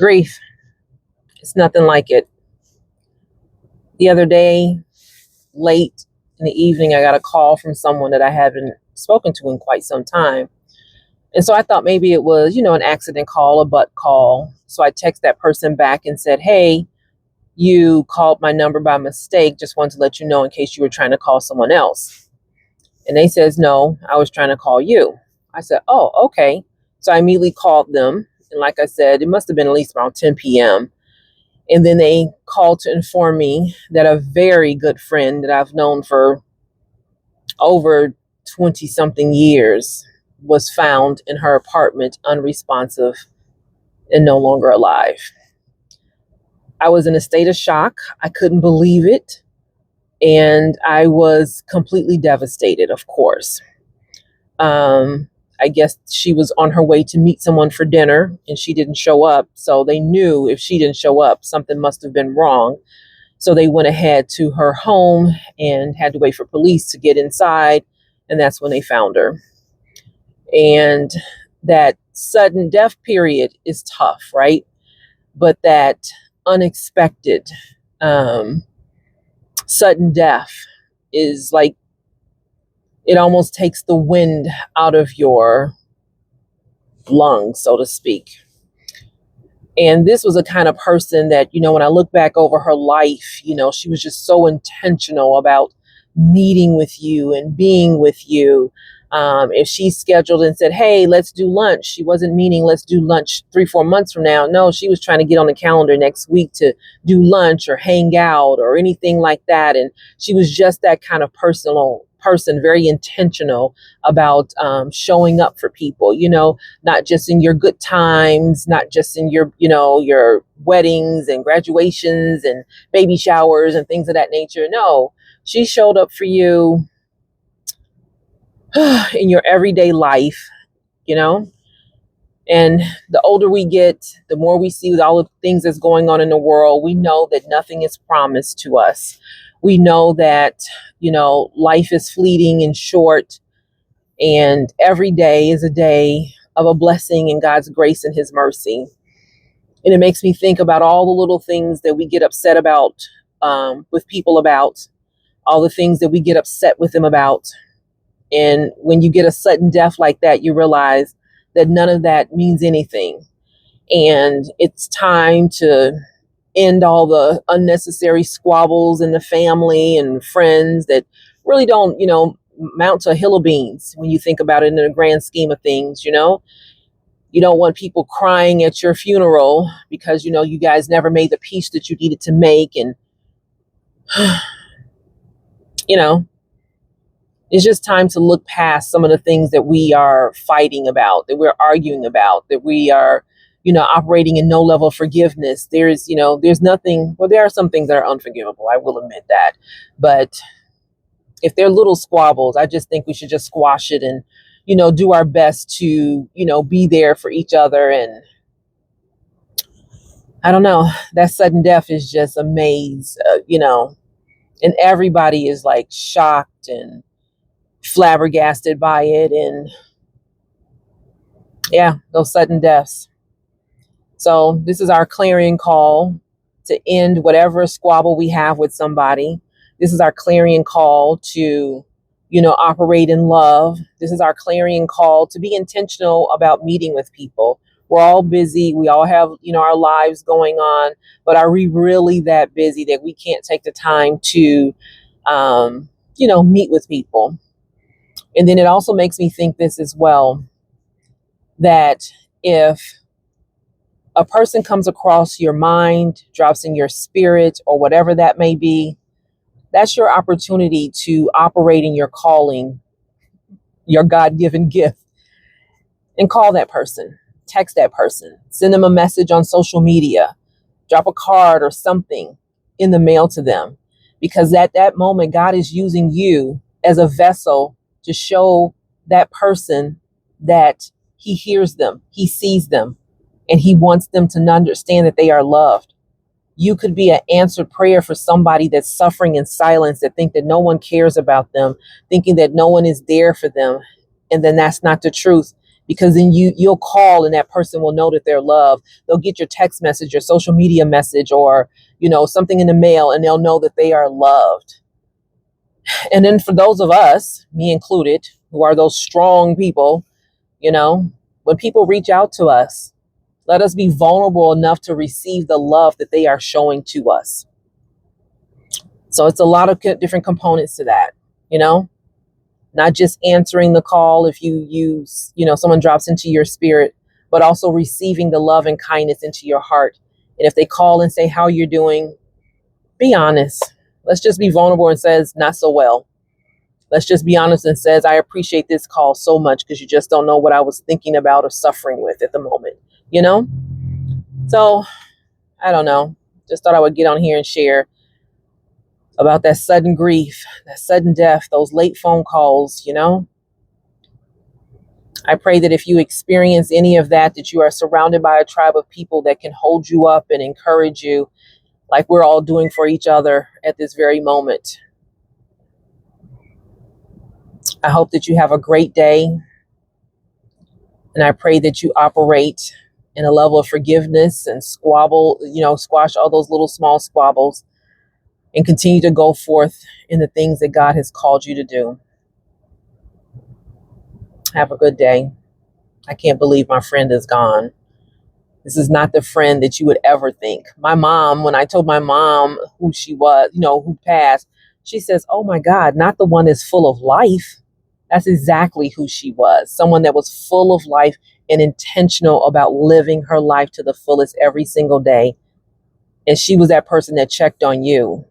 Grief. It's nothing like it. The other day, late in the evening, I got a call from someone that I haven't spoken to in quite some time. And so I thought maybe it was, an accident call, a butt call. So I text that person back and said, hey, you called my number by mistake. Just wanted to let you know in case you were trying to call someone else. And they says, no, I was trying to call you. I said, oh, okay. So I immediately called them. And like I said, it must have been at least around 10 p.m. And then they called to inform me that a very good friend that I've known for over 20 something years was found in her apartment unresponsive and no longer alive. I was in a state of shock. I couldn't believe it. And I was completely devastated, of course. I guess she was on her way to meet someone for dinner and she didn't show up. So they knew if she didn't show up, something must have been wrong. So they went ahead to her home and had to wait for police to get inside. And that's when they found her. And that sudden death period is tough, right? But that unexpected sudden death is like, it almost takes the wind out of your lungs, so to speak. And this was a kind of person that, when I look back over her life, she was just so intentional about meeting with you and being with you. If she scheduled and said, hey, let's do lunch, she wasn't meaning let's do lunch 3-4 months from now. No, she was trying to get on the calendar next week to do lunch or hang out or anything like that. And she was just that kind of person, very intentional about showing up for people, not just in your good times, not just in your, your weddings and graduations and baby showers and things of that nature. No, she showed up for you in your everyday life, and the older we get, the more we see with all the things that's going on in the world, we know that nothing is promised to us. We know that, life is fleeting and short, and every day is a day of a blessing in God's grace and his mercy. And it makes me think about all the little things that we get upset about, with people about, all the things that we get upset with them about. And when you get a sudden death like that, you realize that none of that means anything. And it's time to end all the unnecessary squabbles in the family and friends that really don't, mount to a hill of beans when you think about it in the grand scheme of things. You don't want people crying at your funeral because, you guys never made the peace that you needed to make. And, it's just time to look past some of the things that we are fighting about, that we're arguing about, that we are, operating in no level of forgiveness. There's nothing, well, there are some things that are unforgivable. I will admit that. But if they're little squabbles, I just think we should just squash it and, do our best to, be there for each other. And I don't know, that sudden death is just a maze, and everybody is like shocked and flabbergasted by it. And yeah, those sudden deaths. So this is our clarion call to end whatever squabble we have with somebody. This is our clarion call to, operate in love. This is our clarion call to be intentional about meeting with people. We're all busy. We all have, our lives going on, but are we really that busy that we can't take the time to, meet with people? And then it also makes me think this as well, that if a person comes across your mind, drops in your spirit, or whatever that may be, that's your opportunity to operate in your calling, your God-given gift, and call that person, text that person, send them a message on social media, drop a card or something in the mail to them. Because at that moment, God is using you as a vessel to show that person that he hears them, he sees them, and he wants them to understand that they are loved. You could be an answered prayer for somebody that's suffering in silence, that think that no one cares about them, thinking that no one is there for them. And then that's not the truth. because then you'll call and that person will know that they're loved. They'll get your text message or social media message or, something in the mail, and they'll know that they are loved. And then for those of us, me included, who are those strong people, when people reach out to us, let us be vulnerable enough to receive the love that they are showing to us. So it's a lot of different components to that, not just answering the call if someone drops into your spirit, but also receiving the love and kindness into your heart. And if they call and say how you're doing, be honest. Let's just be vulnerable and says, not so well. Let's just be honest and says, I appreciate this call so much because you just don't know what I was thinking about or suffering with at the moment, So I don't know. Just thought I would get on here and share about that sudden grief, that sudden death, those late phone calls, I pray that if you experience any of that, that you are surrounded by a tribe of people that can hold you up and encourage you like we're all doing for each other at this very moment. I hope that you have a great day. And I pray that you operate in a level of forgiveness and squash all those little small squabbles and continue to go forth in the things that God has called you to do. Have a good day. I can't believe my friend is gone. This is not the friend that you would ever think. My mom, when I told my mom who she was, who passed, she says, oh my God, not the one that's full of life. That's exactly who she was. Someone that was full of life and intentional about living her life to the fullest every single day. And she was that person that checked on you.